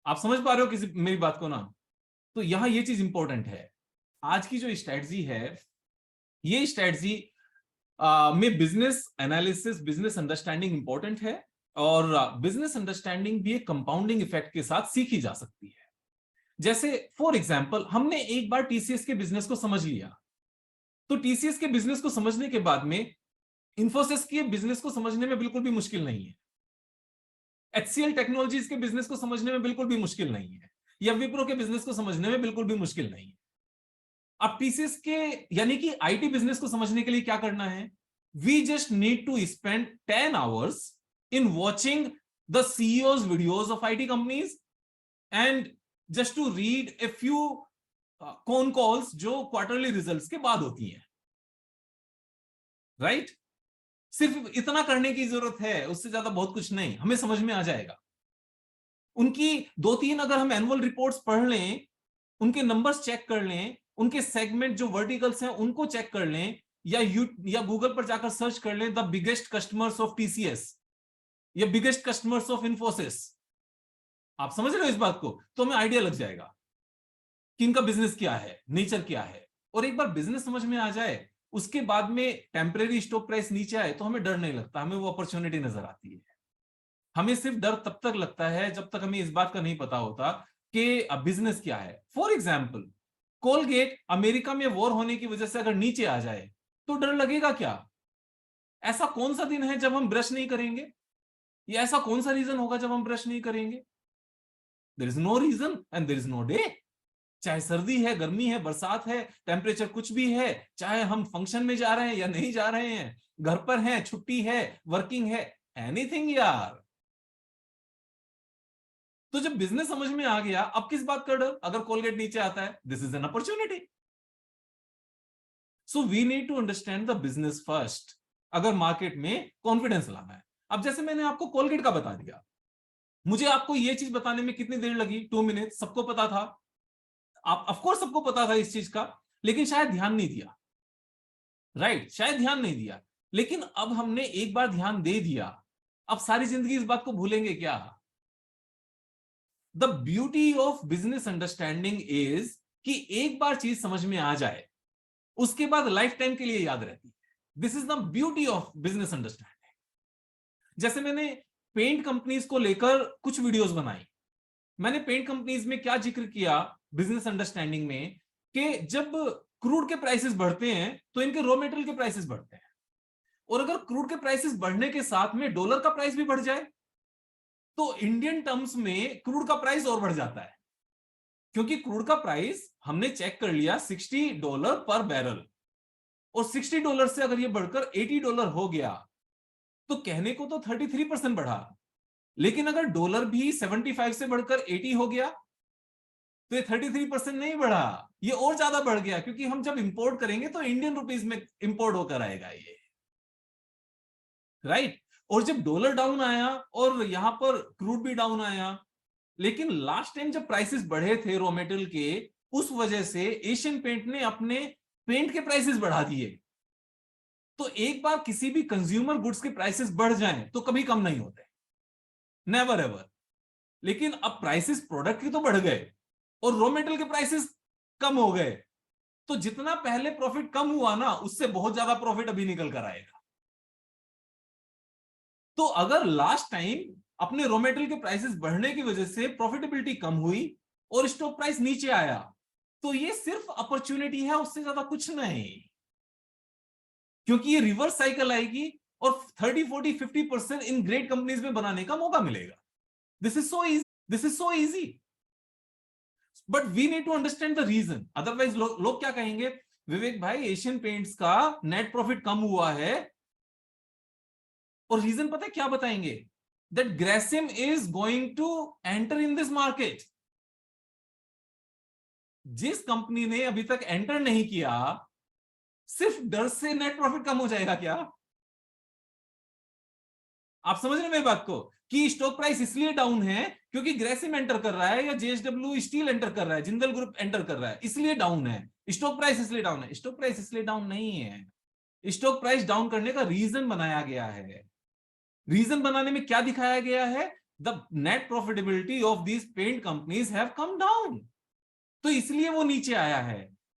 आप समझ पा रहे हो किसी मेरी बात को ना? तो यहां ये चीज इंपॉर्टेंट है। आज की जो स्ट्रेटजी है, ये स्ट्रेटजी में business analysis, business understanding important है, और बिजनेस अंडरस्टैंडिंग भी एक कंपाउंडिंग इफेक्ट के साथ सीखी जा सकती है। जैसे फॉर एग्जांपल, हमने एक बार टीसीएस के बिजनेस को समझ लिया, तो टीसीएस के बिजनेस को समझने के बाद में इंफोसिस के बिजनेस को समझने में बिल्कुल भी मुश्किल नहीं है, एचसीएल टेक्नोलॉजीज के बिजनेस को समझने में बिल्कुल भी मुश्किल नहीं है, या विप्रो के बिजनेस को समझने में बिल्कुल भी मुश्किल नहीं है। अब टीसीएस के यानी कि आईटी बिजनेस को समझने के लिए क्या करना है? We just need to spend 10 hours in watching the CEOs videos of IT companies, and just to read a few con calls जो क्वार्टरली रिजल्ट्स के बाद होती हैं, राइट? सिर्फ इतना करने की जरूरत है, उससे ज्यादा बहुत कुछ नहीं, हमें समझ में आ जाएगा। उनकी 2-3 अगर हम एनुअल रिपोर्ट्स पढ़ लें, उनके नंबर्स चेक कर लें, उनके सेगमेंट जो वर्टिकल्स हैं उनको चेक कर लें, या गूगल पर जाकर सर्च कर लें the biggest customers of TCS या बिगेस्ट कस्टमर्स ऑफ इन्फोसिस, आप समझ रहे हो इस बात को? तो हमें आइडिया लग जाएगा कि इनका बिजनेस क्या है, नेचर क्या है। और एक बार बिजनेस समझ में आ जाए, उसके बाद में टेम्परेरी स्टॉक प्राइस नीचे आए तो हमें डर नहीं लगता, हमें वो अपॉर्चुनिटी नजर आती है। हमें सिर्फ डर तब तक लगता है जब तक हमें इस बात का नहीं पता होता कि बिजनेस क्या है। फॉर एग्जाम्पल, कोलगेट अमेरिका में वॉर होने की वजह से अगर नीचे आ जाए तो डर लगेगा क्या? ऐसा कौन सा दिन है जब हम ब्रश नहीं करेंगे, या ऐसा कौन सा रीजन होगा जब हम ब्रश नहीं करेंगे? There is no reason and there is no day. चाहे सर्दी है, गर्मी है, बरसात है, टेम्परेचर कुछ भी है, चाहे हम फंक्शन में जा रहे हैं या नहीं जा रहे हैं, घर पर हैं, छुट्टी है, वर्किंग है, एनीथिंग यार। तो जब बिजनेस समझ में आ गया, अब किस बात का डर? अगर कोलगेट नीचे आता है, this is an opportunity. So we need to understand the business first, अगर मार्केट में कॉन्फिडेंस लाना है। अब जैसे मैंने आपको कोलगेट का बता दिया, मुझे आपको यह चीज बताने में कितनी देर लगी? 2 मिनट। सबको पता था, आप ऑफकोर्स सबको पता था इस चीज का, लेकिन शायद ध्यान नहीं दिया, राइट? शायद ध्यान नहीं दिया। लेकिन अब हमने एक बार ध्यान दे दिया, अब सारी जिंदगी इस बात को भूलेंगे क्या? The beauty of business understanding is कि एक बार चीज समझ में आ जाए, उसके बाद लाइफ टाइम के लिए याद रहती है। This is the beauty of business understanding. जैसे मैंने पेंट कंपनीज को लेकर कुछ वीडियोस बनाई, मैंने पेंट कंपनीज में क्या जिक्र किया बिजनेस अंडरस्टैंडिंग में, कि जब क्रूड के प्राइसेस बढ़ते हैं तो इनके रॉ मेटेरियल के प्राइसेस बढ़ते हैं, और अगर क्रूड के प्राइसेस बढ़ने के साथ में डॉलर का प्राइस भी बढ़ जाए तो इंडियन टर्म्स में क्रूड का प्राइस और बढ़ जाता है, क्योंकि क्रूड का प्राइस हमने चेक कर लिया $60 पर बैरल, और $60 से अगर ये बढ़कर $80 हो गया तो कहने को तो 33% बढ़ा, लेकिन अगर डॉलर भी 75 से बढ़कर 80 हो गया तो ये 33% नहीं बढ़ा, ये और ज्यादा बढ़ गया, क्योंकि हम जब इंपोर्ट करेंगे तो इंडियन रुपीज में इंपोर्ट होकर आएगा ये, राइट? और जब डॉलर डाउन आया और यहां पर क्रूड भी डाउन आया, लेकिन लास्ट टाइम जब प्राइसेस बढ़े थे रॉ मेटेरियल के, उस वजह से एशियन पेंट ने अपने पेंट के प्राइसेस बढ़ा दिए। तो एक बार किसी भी कंज्यूमर गुड्स के प्राइसेस बढ़ जाएं तो कभी कम नहीं होते, नेवर एवर। लेकिन अब प्राइसेस प्रोडक्ट के तो बढ़ गए और रॉ मेटेरियल के प्राइसेस कम हो गए, तो जितना पहले प्रॉफिट कम हुआ ना, उससे बहुत ज्यादा प्रॉफिट अभी निकल कर आएगा। तो अगर लास्ट टाइम अपने रॉ मेटेरियल के प्राइसेस बढ़ने की वजह से प्रॉफिटेबिलिटी कम हुई और स्टॉक प्राइस नीचे आया, तो ये सिर्फ अपॉर्चुनिटी है, उससे ज्यादा कुछ नहीं, क्योंकि ये रिवर्स साइकिल आएगी और 30-40-50% इन ग्रेट कंपनीज में बनाने का मौका मिलेगा। This is so easy, this is so easy, but we need to understand the reason. Otherwise लोग क्या कहेंगे, विवेक भाई एशियन पेंट्स का नेट प्रॉफिट कम हुआ है, और रीजन पता है क्या बताएंगे? That Grasim is going to enter in this market. जिस कंपनी ने अभी तक एंटर नहीं किया, सिर्फ डर से नेट प्रॉफिट कम हो जाएगा क्या? आप समझ रहे हैं मेरी बात को, कि स्टॉक प्राइस इसलिए डाउन है क्योंकि ग्रेसिम एंटर कर रहा है, या जेएसडब्ल्यू स्टील एंटर कर रहा है, जिंदल ग्रुप एंटर कर रहा है, इसलिए डाउन है स्टॉक प्राइस, इसलिए डाउन है। स्टॉक प्राइस इसलिए डाउन नहीं है, स्टॉक प्राइस डाउन करने का रीजन बनाया गया है। रीजन बनाने में क्या दिखाया गया है? the net profitability of these paint companies have come down. तो इसलिए वो नीचे आया है।